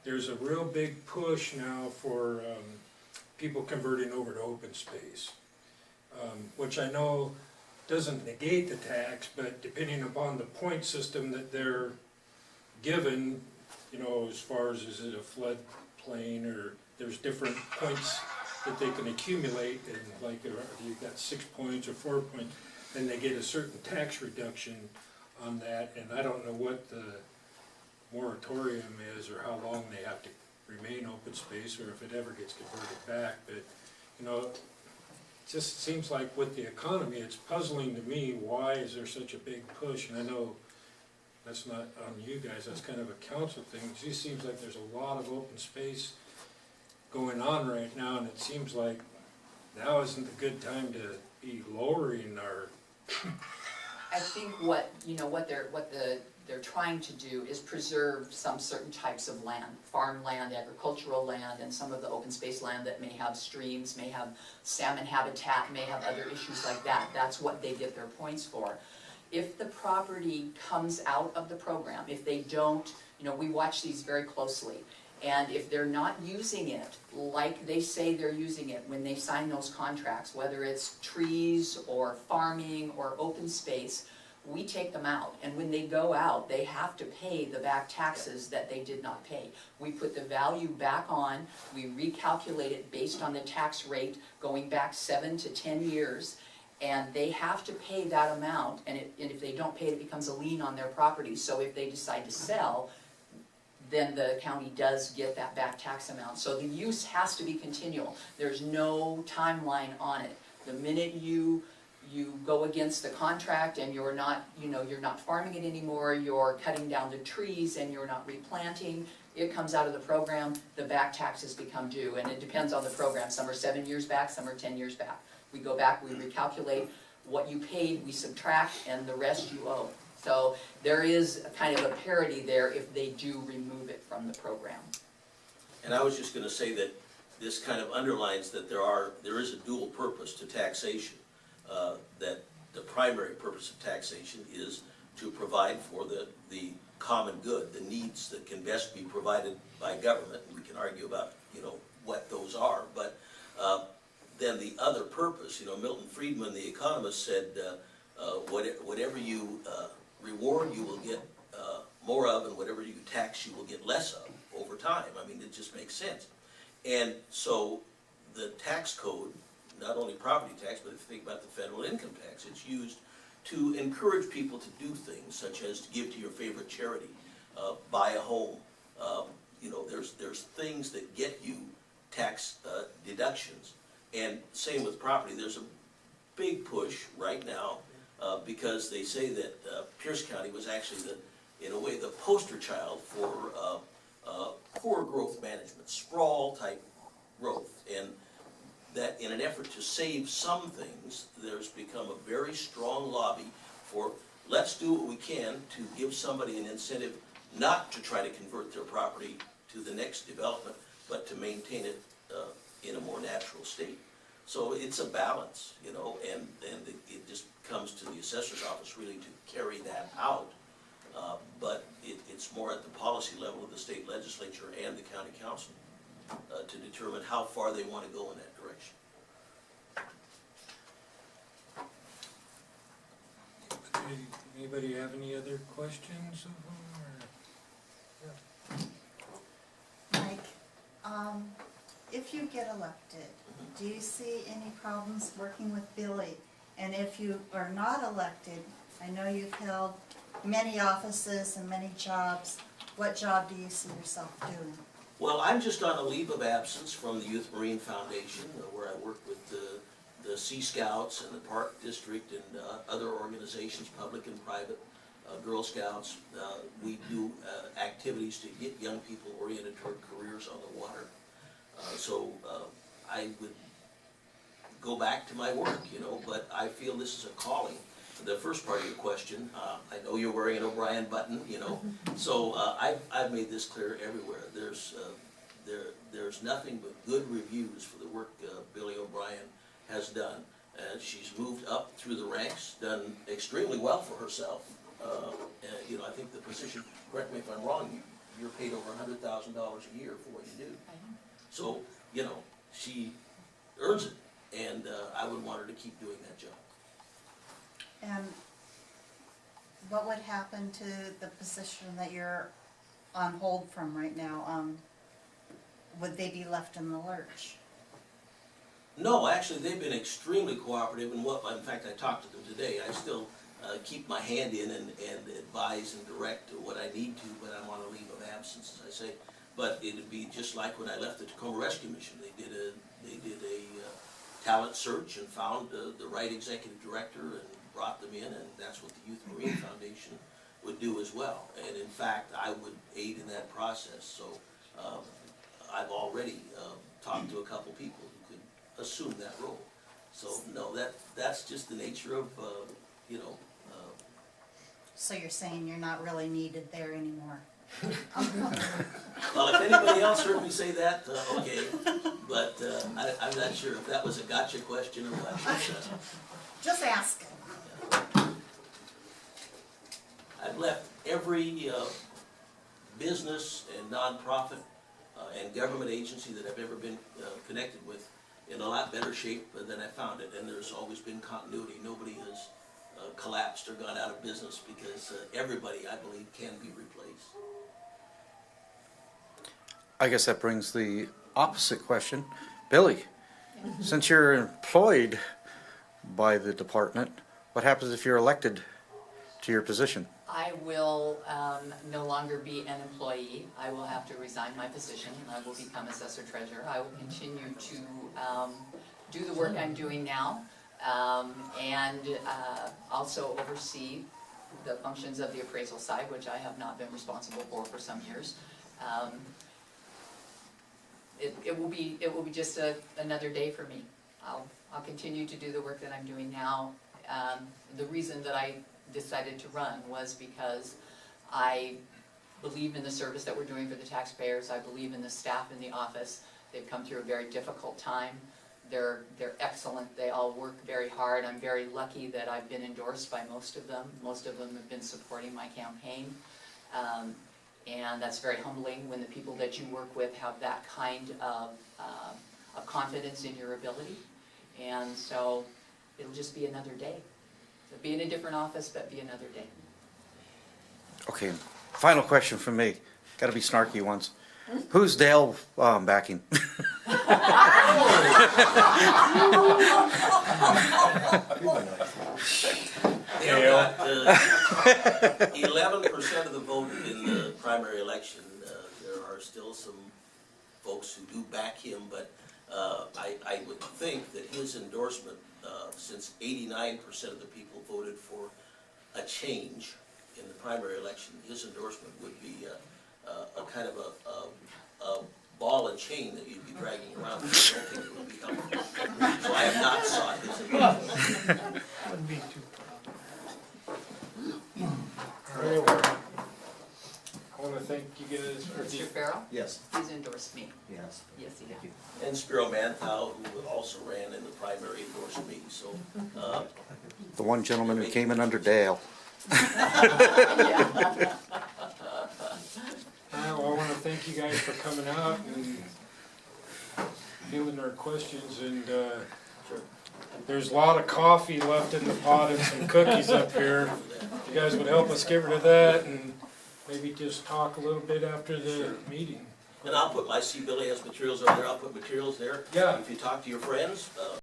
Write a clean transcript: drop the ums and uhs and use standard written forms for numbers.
there's a real big push now for people converting over to open space, which I know doesn't negate the tax, but depending upon the point system that they're given, you know, as far as is it a flood plain, or there's different points that they can accumulate, and like if you've got 6 points or 4 points, then they get a certain tax reduction on that, and I don't know what the moratorium is or how long they have to remain open space, or if it ever gets converted back. But you know, it just seems like with the economy, it's puzzling to me, why is there such a big push? And I know that's not on you guys, that's kind of a council thing. It just seems like there's a lot of open space going on right now, and it seems like now isn't a good time to be lowering our I think what they're trying to do is preserve some certain types of land, farmland, agricultural land, and some of the open space land that may have streams, may have salmon habitat, may have other issues like that. That's what they get their points for. If the property comes out of the program, if they don't, you know, we watch these very closely, and if they're not using it like they say they're using it when they sign those contracts, whether it's trees or farming or open space, we take them out. And when they go out, they have to pay the back taxes that they did not pay. We put the value back on, we recalculate it based on the tax rate going back 7 to 10 years, and they have to pay that amount, and if they don't pay it, it becomes a lien on their property. So if they decide to sell, then the county does get that back tax amount. So the use has to be continual. There's no timeline on it. The minute you go against the contract and you're not, you know, you're not farming it anymore, you're cutting down the trees and you're not replanting, it comes out of the program, the back taxes become due, and it depends on the program. Some are 7 years back, some are 10 years back. We go back, we recalculate what you paid, we subtract, and the rest you owe. So there is kind of a parity there if they do remove it from the program. And I was just going to say that this kind of underlines that there is a dual purpose to taxation. That the primary purpose of taxation is to provide for the common good, the needs that can best be provided by government. We can argue about, you know, what those are, but then the other purpose, you know, Milton Friedman, the economist, said whatever you reward, you will get more of, and whatever you tax, you will get less of over time. I mean, it just makes sense. And so the tax code, not only property tax, but if you think about the federal income tax, it's used to encourage people to do things such as to give to your favorite charity, buy a home. You know, there's things that get you tax deductions. And same with property. There's a big push right now because they say that Pierce County was actually, in a way, the poster child for poor growth management, sprawl type growth. And that in an effort to save some things, there's become a very strong lobby for let's do what we can to give somebody an incentive not to try to convert their property to the next development, but to maintain it in a more natural state. So it's a balance, you know, and it just comes to the assessor's office really to carry that out. But it's more at the policy level of the state legislature and the county council to determine how far they want to go in that direction. Anybody have any other questions? Mike, if you get elected, do you see any problems working with Billy? And if you are not elected, I know you've held many offices and many jobs, what job do you see yourself doing? Well, I'm just on a leave of absence from the Youth Marine Foundation, where I work with the Sea Scouts and the Park District and other organizations, public and private, Girl Scouts. We do activities to get young people oriented toward careers on the water. So I would go back to my work, you know, but I feel this is a calling. The first part of your question, I know you're wearing an O'Brien button, you know, so I've made this clear everywhere. There's nothing but good reviews for the work Billy O'Brien has done. She's moved up through the ranks, done extremely well for herself. You know, I think the position, correct me if I'm wrong, you're paid over $100,000 a year for what you do. So, you know, she earns it, and I would want her to keep doing that job. And what would happen to the position that you're on hold from right now? Would they be left in the lurch? No, actually, they've been extremely cooperative, and in fact, I talked to them today. I still keep my hand in and advise and direct what I need to, but I'm on a leave of absence, as I say. But it'd be just like when I left the Tacoma Rescue Mission. They did a talent search and found the right executive director and brought them in, and that's what the Youth Marine Foundation would do as well. And in fact, I would aid in that process. So I've already talked to a couple people who could assume that role. So no, that's just the nature of you know. So you're saying you're not really needed there anymore? Well, if anybody else heard me say that, okay, but I'm not sure if that was a gotcha question or what. Just asking. I've left every business and nonprofit and government agency that I've ever been connected with in a lot better shape than I found it, and there's always been continuity. Nobody has collapsed or gone out of business because everybody, I believe, can be replaced. I guess that brings the opposite question. Billy, since you're employed by the department, what happens if you're elected to your position? I will no longer be an employee. I will have to resign my position and I will become assessor treasurer. I will continue to do the work I'm doing now and also oversee the functions of the appraisal side, which I have not been responsible for some years. It will be just another day for me. I'll continue to do the work that I'm doing now. The reason that I decided to run was because I believe in the service that we're doing for the taxpayers. I believe in the staff in the office. They've come through a very difficult time. They're excellent. They all work very hard. I'm very lucky that I've been endorsed by most of them. Most of them have been supporting my campaign. And that's very humbling when the people that you work with have that kind of confidence in your ability. And so it'll just be another day. It'll be in a different office, but be another day. Okay, final question from me. Got to be snarky once. Who's Dale backing? Dale got 11% of the vote in the primary election. There are still some folks who do back him, but I would think that his endorsement, since 89% of the people voted for a change in the primary election, his endorsement would be a kind of a ball and chain that you'd be dragging around. I don't think it would be helpful. So I have not sought his endorsement. Wouldn't be too All right, I want to thank you guys for Mr. Farrell, Yes. he's endorsed me. Yes. Yes, he Thank you. And Spiro Manthau, who also ran in the primary, endorsed me. So The one gentleman who came in under Dale. has. Well, I want to thank you guys for coming out and fielding our questions, and there's a lot of coffee left in the pot and some cookies up here. If you guys would help us get rid of that and maybe just talk a little bit after the meeting. And I'll put, I see Billy has materials over there, I'll put materials there. Yeah. If you talk to your friends,